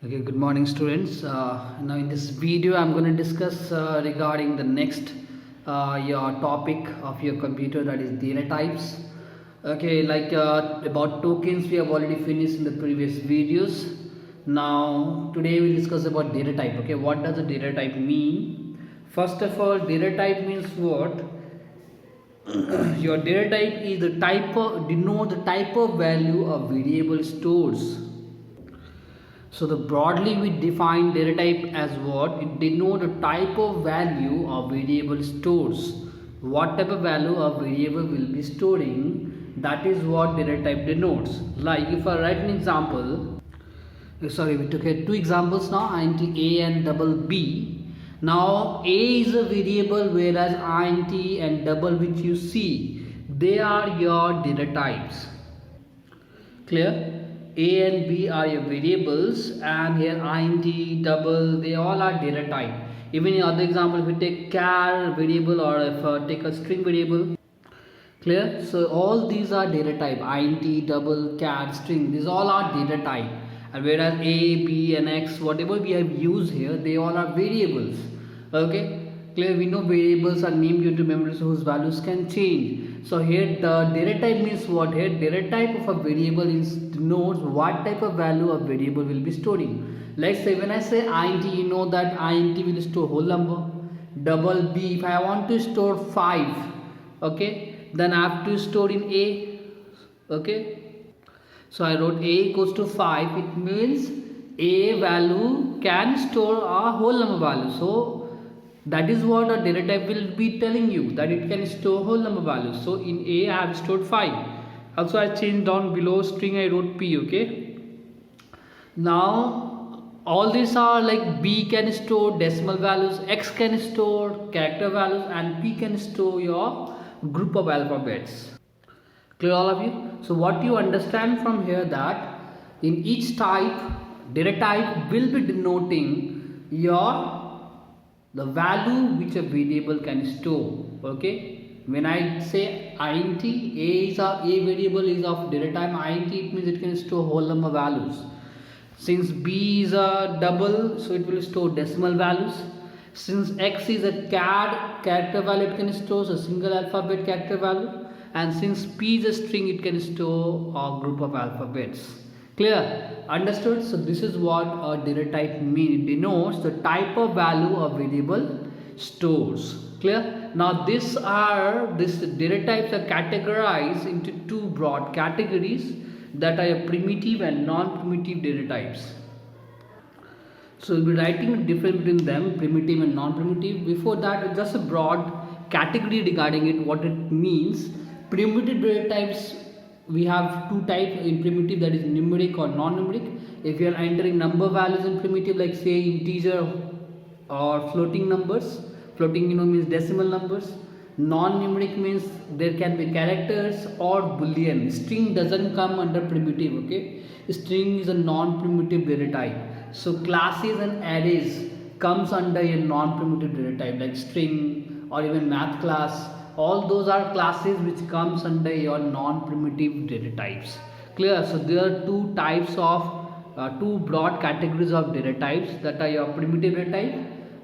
Okay, good morning students. Now in this video I'm going to discuss regarding the next your topic of your computer, that is data types. Okay, like about tokens we have already finished in the previous videos. Now today we'll discuss about data type. Okay, what does a data type mean? First of all, data type means what? Your data type is the type of denote the type of value a variable stores. So the broadly we define data type as what? It denotes the type of value a variable stores. What type of value a variable will be storing, that is what data type denotes. Like if I write an example, sorry, we took two examples now, int a and double b. Now a is a variable, whereas int and double which you see, they are your data types. Clear? A and B are your variables, and here int, double, they all are data type. Even in other example, if we take char variable, or if take a string variable. Clear? So all these are data type. Int, double, char, string, these all are data type. And whereas a, b and x, whatever we have used here, they all are variables. Okay, clear? We know variables are named due to memories whose values can change. So here the data type means what? Here data type of a variable is denotes what type of value a variable will be storing. Like say when I say int, you know that int will store whole number. Double b, if I want to store 5, okay, then I have to store in a. Okay, so I wrote a equals to 5. It means a value can store a whole number value. So that is what a data type will be telling you, that it can store whole number values. So in a I have stored 5. Also I changed down below string, I wrote p. Okay, now all these are like b can store decimal values, x can store character values, and p can store your group of alphabets. Clear all of you? So what you understand from here, that in each type, data type will be denoting your the value which a variable can store. Okay, when I say int, a variable is of data type int, it means it can store whole number values. Since b is a double, so it will store decimal values. Since x is a character value, it can store a single alphabet character value. And since p is a string, it can store a group of alphabets. Clear? Understood? So this is what a data type means. It denotes the type of value a variable stores. Clear? Now this data types are categorized into two broad categories, that are primitive and non-primitive data types. So we'll be writing the difference between them, primitive and non-primitive. Before that, just a broad category regarding it, what it means. Primitive data types, we have two types in primitive, that is numeric or non-numeric. If you are entering number values in primitive, like say integer or floating numbers, floating means decimal numbers. Non-numeric means there can be characters or boolean. String doesn't come under primitive. Okay, string is a non-primitive data type. So classes and arrays comes under a non-primitive data type, like string or even math class. All those are classes which comes under your non-primitive data types. Clear? So there are two types of two broad categories of data types, that are your primitive data type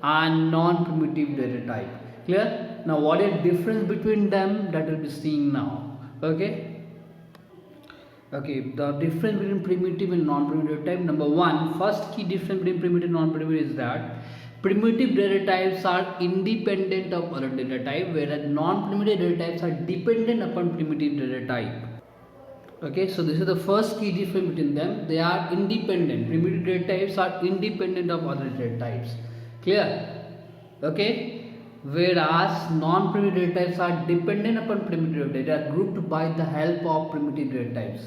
and non-primitive data type. Clear? Now what is the difference between them, that we'll be seeing now. Okay, the difference between primitive and non-primitive data type. Number one, first key difference between primitive and non-primitive is that primitive data types are independent of other data type, whereas non-primitive data types are dependent upon primitive data type. Okay, so this is the first key difference between them. They are independent. Primitive data types are independent of other data types. Clear? Okay, whereas non-primitive data types are dependent upon primitive data. They are grouped by the help of primitive data types.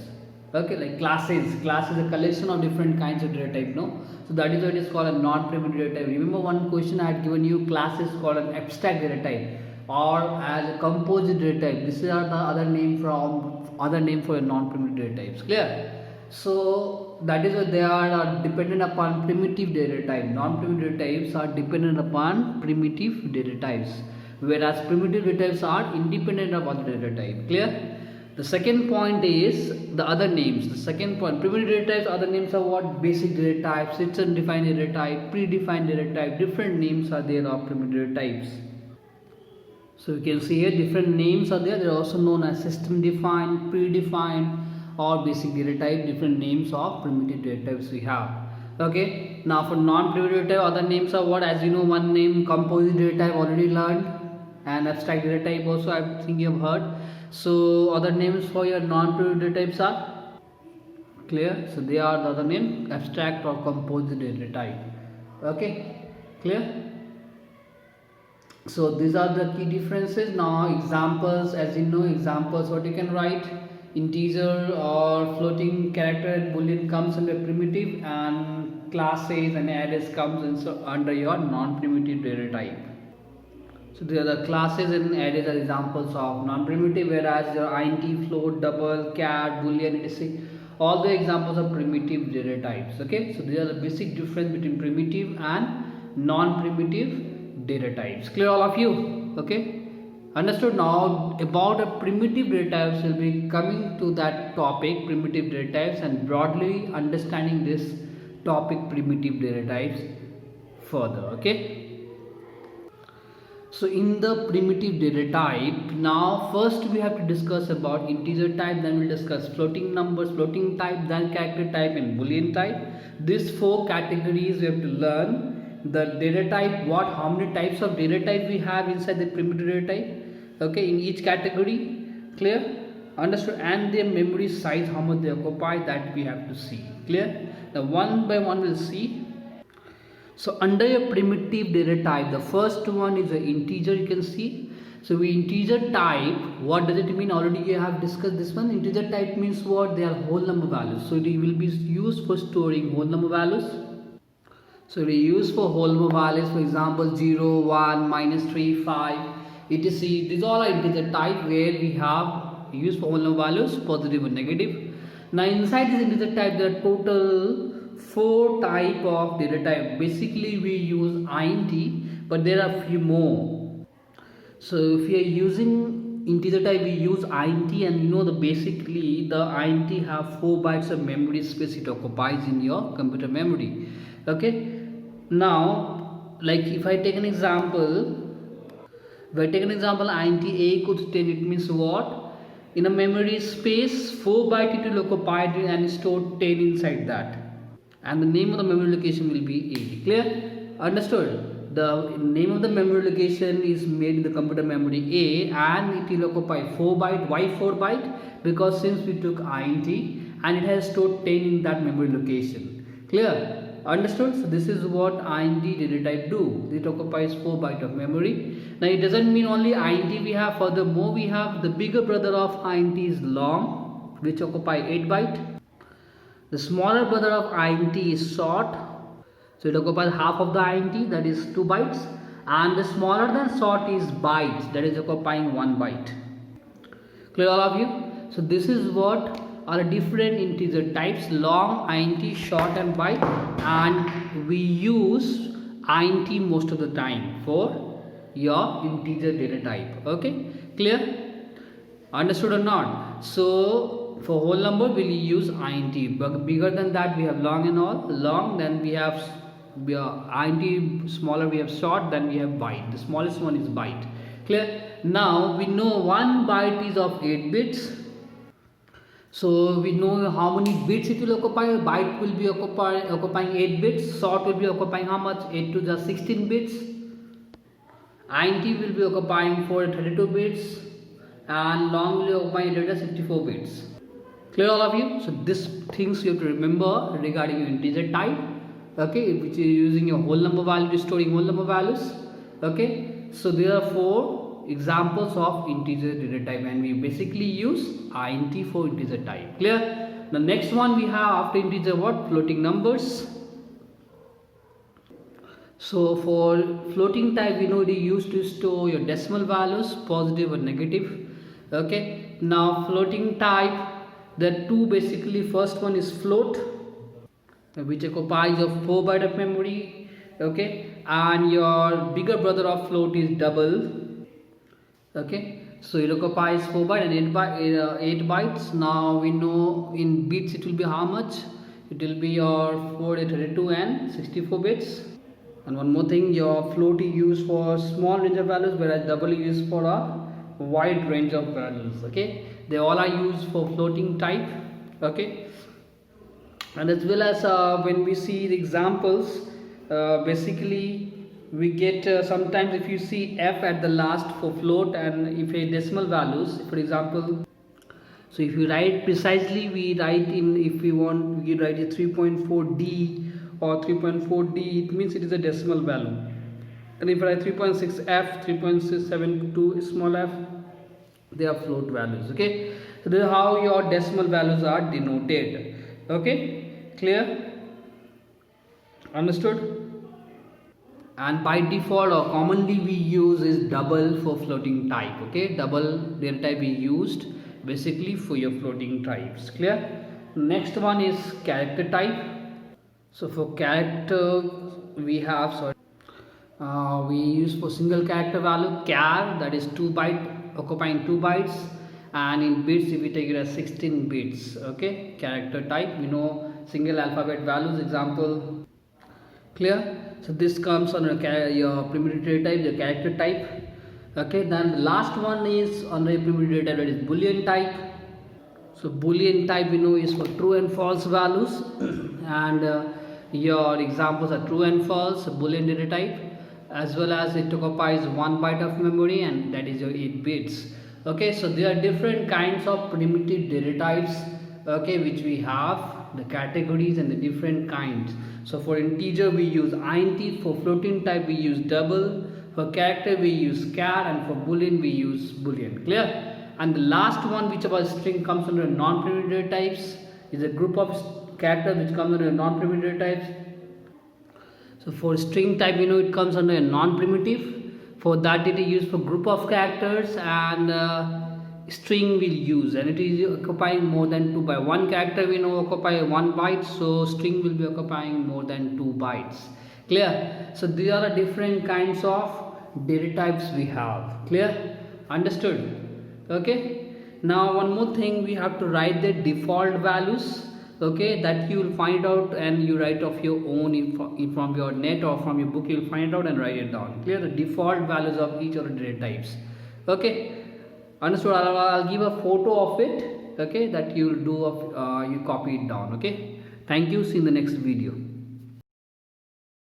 Okay, like class is a collection of different kinds of data type, no? So that is why it is called a non-primitive data type. Remember one question I had given you, class is called an abstract data type or as a composite data type. This is the other name for a non-primitive data types. Clear? So that is why they are dependent upon primitive data type. Non-primitive data types are dependent upon primitive data types, whereas primitive data types are independent of other data type. Clear? The second point is the other names. The second point, primitive data types, other names are what? Basic data types, system defined data type, predefined data type. Different names are there of primitive data types. So you can see here different names are there. They are also known as system defined, predefined, or basic data type. Different names of primitive data types we have. Okay. Now for non-primitive data type, other names are what? As you know, one name composite data type already learned, and abstract data type also I think you have heard. So other names for your non-primitive data types are clear. So they are the other name, abstract or composite data type. Okay, clear. So these are the key differences. Now examples, as you know, examples what you can write: integer or floating character and boolean comes under primitive, and classes and arrays comes under your non-primitive data type. So there are the classes and arrays are examples of non-primitive, whereas your int, float, double, char, boolean, etc. all the examples of primitive data types. Okay, so these are the basic difference between primitive and non-primitive data types. Clear all of you? Okay, understood. Now about a primitive data types, will be coming to that topic, primitive data types, and broadly understanding this topic, primitive data types, further. Okay. So in the primitive data type, now first we have to discuss about integer type, then we'll discuss floating numbers, floating type, then character type and boolean type. These four categories we have to learn. The data type, what, how many types of data type we have inside the primitive data type, okay, in each category. Clear? Understood? And their memory size, how much they occupy, that we have to see. Clear? Now one by one we'll see. So under your primitive data type, the first one is an integer, you can see. So we integer type, what does it mean? Already you have discussed this one. Integer type means what? They are whole number values. So they will be used for storing whole number values. So we use for whole number values, for example 0, 1, -3, 5, etc. These all are integer type where we have used for whole number values, positive or negative. Now inside this integer type there are total 4 type of data type. Basically we use int, but there are few more. So if we are using integer type, we use int, and you know the basically the int have 4 bytes of memory space it occupies in your computer memory. Okay, now like if I take an example, int a equals 10, it means what? In a memory space 4 byte it will occupy and store 10 inside that, and the name of the memory location will be A. Clear? Understood? The name of the memory location is made in the computer memory A, and it will occupy 4 byte. Why 4 byte? Because since we took int and it has stored 10 in that memory location. Clear? Understood? So this is what int data type do. It occupies 4 byte of memory. Now it doesn't mean only int we have. Furthermore, we have the bigger brother of int is long, which occupy 8 byte. The smaller brother of int is short, so it occupies half of the int, that is 2 bytes, and the smaller than short is bytes, that is occupying 1 byte. Clear all of you? So this is what are different integer types: long, int, short and byte, and we use int most of the time for your integer data type. Okay, clear? Understood or not? So for whole number we will use int, but bigger than that we have long and all. Long, then we have int, smaller we have short, then we have byte. The smallest one is byte. Clear? Now we know 1 byte is of 8 bits. So we know how many bits it will occupy. Byte will be occupying 8 bits. Short will be occupying how much? 8 to the 16 bits. Int will be occupying 32 bits, and long will be occupying 64 bits. Clear all of you? So these things you have to remember regarding your integer type, okay, which is using your whole number value, storing whole number values. Okay, so there are 4 examples of integer data type, and we basically use int for integer type. Clear? The next one we have after integer, what? Floating numbers. So for floating type, we know they used to store your decimal values, positive or negative. Okay, now floating type, there are 2 basically. First one is float, which occupies of 4 byte of memory. Okay, and your bigger brother of float is double. Okay, So it occupies 4 bytes and 8 bytes. Now we know in bits it will be how much? It will be your 4, 32 and 64 bits. And one more thing, your float is used for small range of values, whereas double is used for a wide range of values. Okay, they all are used for floating type. Okay, and as well as when we see the examples, basically we get sometimes if you see f at the last for float, and if a decimal values, for example, so if you write precisely, we write in, if we want, we write a 3.4d or 3.4d, it means it is a decimal value. And if I write 3.6f, 3.672 small f, they are float values. Okay, so this is how your decimal values are denoted. Okay, clear? Understood? And by default or commonly we use is double for floating type. Okay, double data type we used basically for your floating types. Clear? Next one is character type. So for character we have, we use for single character value char, that is 2 byte, occupying 2 bytes, and in bits if we take it as 16 bits. Okay, character type, we know single alphabet values, example. Clear? So this comes on your primitive data type, the character type. Okay, then the last one is on the primitive data type, that is boolean type. So boolean type we know is for true and false values and your examples are true and false boolean data type, as well as it occupies 1 byte of memory, and that is your 8 bits. Okay, so there are different kinds of primitive data types, okay, which we have the categories and the different kinds. So for integer we use int, for floating type we use double, for character we use char, and for boolean we use boolean. Clear? And the last one, which about string, comes under non-primitive types, is a group of characters which comes under non-primitive types. So for string type, you know, it comes under a non-primitive. For that it is used for group of characters, and string will use, and it is occupying more than 2 bytes. One character we know occupy 1 byte, so string will be occupying more than 2 bytes. Clear? So these are the different kinds of data types we have. Clear? Understood? Okay, now one more thing, we have to write the default values, okay, that you will find out and you write of your own from your net or from your book. You will find out and write it down. Clear? The default values of each of the data types. Okay, understood? I'll give a photo of it, okay, that you will do of you copy it down. Okay, thank you, see you in the next video.